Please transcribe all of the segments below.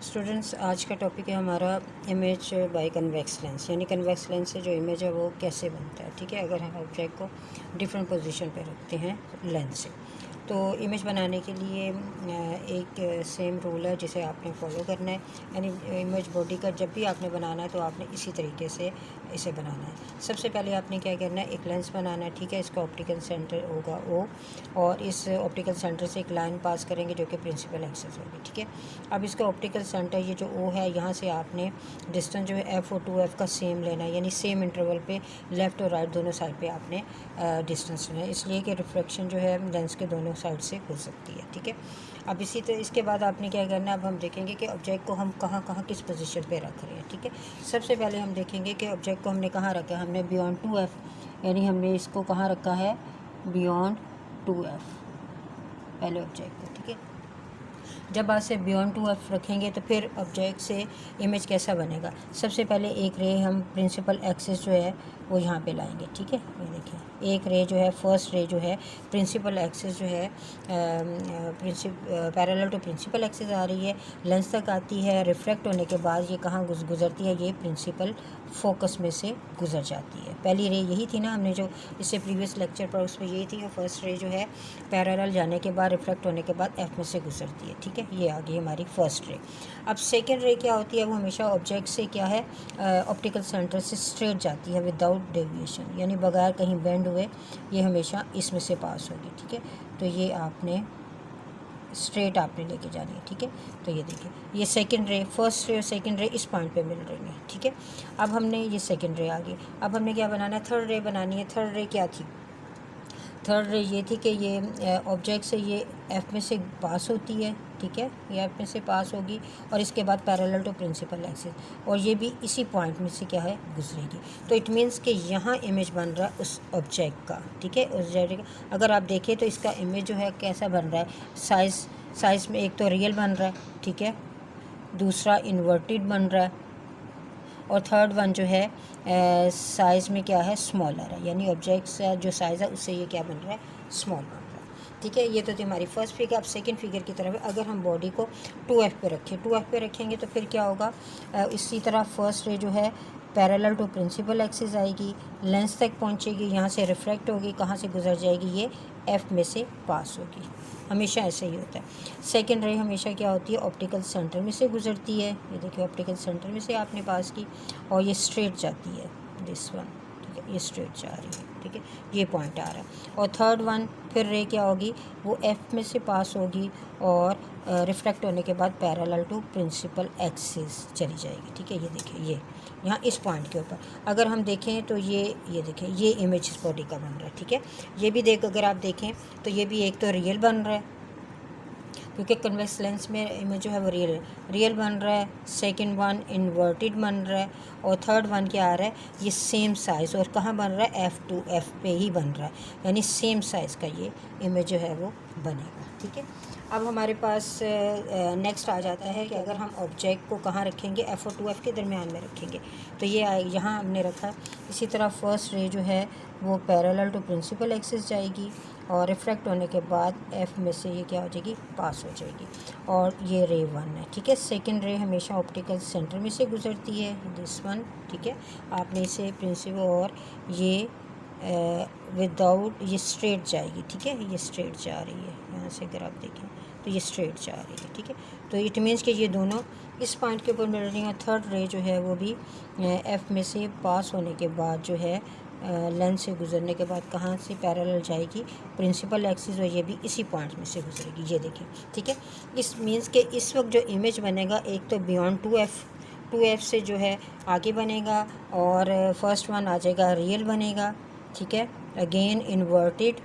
Students, आज का topic है हमारा इमेज बाय कन्वेक्स लेंस, यानी कन्वेक्स लेंस से जो इमेज है वो कैसे बनता है। ठीक है, अगर हम ऑब्जेक्ट को डिफरेंट पोजीशन पे रखते हैं लेंस से, तो इमेज बनाने के लिए एक सेम रूल है जिसे आपने फॉलो करना है। यानी इमेज बॉडी का जब भी आपने बनाना है तो आपने इसी तरीके से इसे बनाना है। सबसे पहले आपने क्या करना है, एक लेंस बनाना है। ठीक है, इसका ऑप्टिकल सेंटर होगा ओ, और इस ऑप्टिकल सेंटर से एक लाइन पास करेंगे जो कि प्रिंसिपल एक्सिस होगी। ठीक है, अब इसका ऑप्टिकल सेंटर ये जो ओ है, यहाँ से आपने डिस्टेंस जो है एफ़ और 2F का सेम लेना है, यानी सेम इंटरवल पे लेफ़्ट और राइट दोनों साइड पे आपने डिस्टेंस लेना है, इसलिए कि रिफ्लेक्शन जो है लेंस के दोनों साइड से हो सकती है। ठीक है, अब इसी तरह इसके बाद आपने क्या करना है, अब हम देखेंगे कि ऑब्जेक्ट को हम कहाँ कहाँ किस पोजीशन पे रख रहे हैं। ठीक है, सबसे पहले हम देखेंगे कि ऑब्जेक्ट को हमने कहाँ रखा है। हमने बियॉन्ड 2F, यानी हमने इसको कहाँ रखा है, बियॉन्ड 2F पहले ऑब्जेक्ट को। ठीक है, जब आप से बियॉन्ड 2F रखेंगे तो फिर ऑब्जेक्ट से इमेज कैसा बनेगा। सबसे पहले एक रे हम प्रिंसिपल एक्सिस जो है वो यहाँ पे लाएंगे। ठीक है, ये देखिए, एक रे जो है, फर्स्ट रे जो है प्रिंसिपल एक्सिस जो है पैरेलल टू प्रिंसिपल एक्सिस आ रही है, लेंस तक आती है। रिफ्लेक्ट होने के बाद ये कहाँ गुजरती है, ये प्रिंसिपल फोकस में से गुजर जाती है। पहली रे यही थी ना, हमने जो इससे प्रीवियस लेक्चर पर उसमें यही थी। फर्स्ट रे जो है पैरेलल जाने के बाद, रिफ्लेक्ट होने के बाद एफ में से गुजरती है। ठीक है, ये आ गई हमारी फर्स्ट रे। अब सेकेंड रे क्या होती है, वो हमेशा ऑब्जेक्ट से क्या है, ऑप्टिकल सेंटर से स्ट्रेट जाती है विदाउट डेविएशन, यानी बगैर कहीं बेंड हुए ये हमेशा इसमें से पास होगी। ठीक है, तो ये आपने स्ट्रेट आपने लेके जानी है। ठीक है, तो ये देखिए, ये सेकंड रे, फर्स्ट रे और सेकंड रे इस पॉइंट पे मिल रही है। ठीक है, अब हमने ये सेकंड रे आ गई। अब हमने क्या बनाना है, थर्ड रे बनानी है। थर्ड रे क्या थी, थर्ड रे ये थी कि ये ऑब्जेक्ट से ये एफ में से पास होती है। ठीक है, ये एफ में से पास होगी और इसके बाद पैरेलल टू प्रिंसिपल एक्सिस, और ये भी इसी पॉइंट में से क्या है, गुजरेगी। तो इट मीन्स कि यहाँ इमेज बन रहा है उस ऑब्जेक्ट का। ठीक है, उस ऑब्जेक्ट का अगर आप देखें तो इसका इमेज जो है कैसा बन रहा है, साइज़ में एक तो रियल बन रहा है, ठीक है, दूसरा इन्वर्टेड बन रहा है, और थर्ड वन जो है साइज़ में क्या है, स्मॉलर है, यानी ऑब्जेक्ट्स जो साइज़ है उससे ये क्या बन रहा है, स्मॉल बन रहा है। ठीक है, ये तो थी हमारी फर्स्ट फिगर। अब सेकंड फिगर की तरफ अगर हम बॉडी को 2F पे रखें, 2F पे रखेंगे तो फिर क्या होगा, इसी तरह फर्स्ट रे जो है पैरेलल टू प्रिंसिपल एक्सिस आएगी, लेंस तक पहुंचेगी, यहाँ से रिफ्लेक्ट होगी, कहाँ से गुजर जाएगी, ये एफ़ में से पास होगी। हमेशा ऐसे ही होता है। सेकेंड रे हमेशा क्या होती है, ऑप्टिकल सेंटर में से गुजरती है। ये देखिए, ऑप्टिकल सेंटर में से आपने पास की और ये स्ट्रेट जाती है, दिस वन। ठीक है, ये स्ट्रेट जा रही है। ठीक है, ये पॉइंट आ रहा है। और थर्ड वन फिर रे क्या होगी, वो एफ में से पास होगी और रिफ्लेक्ट होने के बाद पैरेलल टू प्रिंसिपल एक्सिस चली जाएगी। ठीक है, ये देखिए, ये यहाँ इस पॉइंट के ऊपर अगर हम देखें तो ये देखें, ये इमेज इस बॉडी का बन रहा है। ठीक है, ये भी अगर आप देखें तो ये भी एक तो रियल बन रहा है, क्योंकि कन्वेक्स लेंस में इमेज जो है वो रियल बन रहा है। सेकंड वन इन्वर्टेड बन रहा है, और थर्ड वन क्या आ रहा है, ये सेम साइज़, और कहाँ बन रहा है, F2F पे ही बन रहा है, यानी सेम साइज़ का ये इमेज जो है वो बनेगा। ठीक है, अब हमारे पास नेक्स्ट आ जाता है कि अगर हम ऑब्जेक्ट को कहाँ रखेंगे, F और 2F के दरमियान में रखेंगे, तो ये यहाँ हमने रखा। इसी तरह फर्स्ट रे जो है वो पैरेलल टू प्रिंसिपल एक्सिस जाएगी, और रिफ्लेक्ट होने के बाद एफ़ में से ये क्या हो जाएगी, पास हो जाएगी, और ये रे वन है। ठीक है, सेकंड रे हमेशा ऑप्टिकल सेंटर में से गुजरती है, दिस वन। ठीक है, आपने इसे प्रिंसिपल, और ये विदाउट, ये स्ट्रेट जाएगी। ठीक है, ये स्ट्रेट जा रही है, यहाँ से अगर आप देखें तो ये स्ट्रेट जा रही है। ठीक है, तो इट मीन्स कि ये दोनों इस पॉइंट के ऊपर मिल रही हैं। थर्ड रे जो है वो भी एफ़ में से पास होने के बाद जो है लेंस से गुजरने के बाद कहाँ से पैरेलल जाएगी, प्रिंसिपल एक्सिस, और ये भी इसी पॉइंट में से गुजरेगी। ये देखिए, ठीक है, इस मीन्स के इस वक्त जो इमेज बनेगा, एक तो बियॉन्ड 2F से जो है आगे बनेगा, और फर्स्ट वन आ जाएगा रियल बनेगा। ठीक है, अगेन इन्वर्टेड,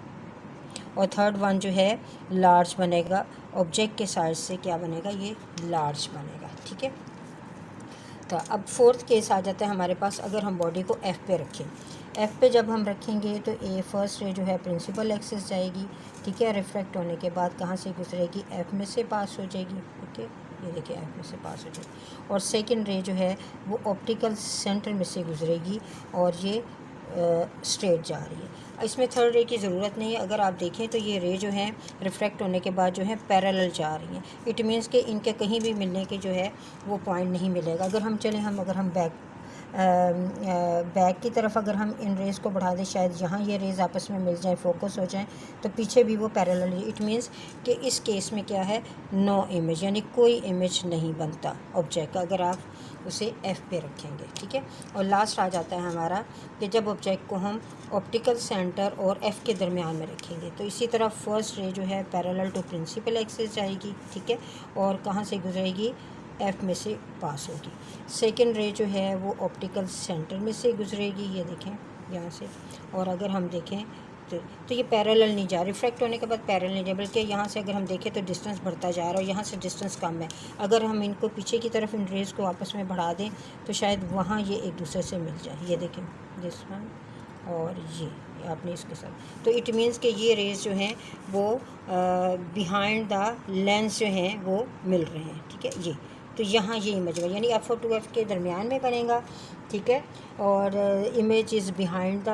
और थर्ड वन जो है लार्ज बनेगा, ऑब्जेक्ट के साइड से क्या बनेगा, ये लार्ज बनेगा। ठीक है, तो अब फोर्थ केस आ जाता है हमारे पास, अगर हम बॉडी को एफ़ पे रखें। एफ़ पे जब हम रखेंगे तो फर्स्ट रे जो है प्रिंसिपल एक्सिस जाएगी। ठीक है, रिफ्लेक्ट होने के बाद कहाँ से गुजरेगी, एफ़ में से पास हो जाएगी। ओके, ये देखिए, एफ़ में से पास हो जाएगी, और सेकंड रे जो है वो ऑप्टिकल सेंटर में से गुजरेगी, और ये स्ट्रेट जा रही है। इसमें थर्ड रे की ज़रूरत नहीं है। अगर आप देखें तो ये रे जो है रिफ्रैक्ट होने के बाद जो है पैरेलल जा रही हैं। इट मीन्स कि इनके कहीं भी मिलने के जो है वो पॉइंट नहीं मिलेगा। अगर हम चलें अगर हम बैक की तरफ अगर हम इन रेज़ को बढ़ा दें, शायद यहाँ ये रेज़ आपस में मिल जाए, फोकस हो जाए, तो पीछे भी वो पैरेलल। इट मीन्स कि इस केस में क्या है, नो इमेज, यानी कोई इमेज नहीं बनता ऑब्जेक्ट का अगर आप उसे F पे रखेंगे। ठीक है। और लास्ट आ जाता है हमारा कि जब ऑब्जेक्ट को हम ऑप्टिकल सेंटर और F के दरमियान में रखेंगे, तो इसी तरह फर्स्ट रे जो है पैरेलल टू प्रिंसिपल एक्सिस जाएगी। ठीक है। और कहाँ से गुजरेगी, F में से पास होगी। सेकेंड रे जो है वो ऑप्टिकल सेंटर में से गुजरेगी, ये देखें यहाँ से। और अगर हम देखें तो ये पैरेलल नहीं जा, रिफ्रैक्ट होने के बाद पैरेलल नहीं जा, बल्कि यहाँ से अगर हम देखें तो डिस्टेंस बढ़ता जा रहा है और यहाँ से डिस्टेंस कम है। अगर हम इनको पीछे की तरफ इन रेज़ को आपस में बढ़ा दें तो शायद वहाँ ये एक दूसरे से मिल जाए। ये देखें दिस वन और ये आपने इसके साथ, तो इट मीन्स कि ये रेज़ जो हैं वो बिहाइंड द लेंस जो हैं वो मिल रहे हैं। ठीक है। ये तो यहाँ ये इमेज है, यानी F और 2F के दरमियान में बनेगा। ठीक है। और image is behind the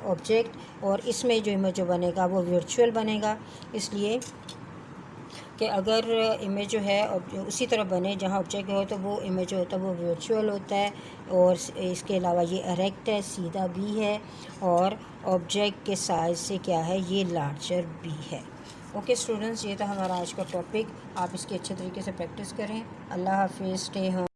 object, और इसमें जो इमेज जो बनेगा वो वर्चुअल बनेगा, इसलिए कि अगर इमेज जो है उसी तरह बने जहाँ ऑब्जेक्ट हो तो वो इमेज जो होता है वो वर्चुअल होता है। और इसके अलावा ये इरेक्ट है, सीधा भी है, और ऑब्जेक्ट के साइज से क्या है, ये लार्जर भी है। ओके स्टूडेंट्स, ये था हमारा आज का टॉपिक। आप इसकी अच्छे तरीके से प्रैक्टिस करें। अल्लाह हाफिज़, स्टे होम।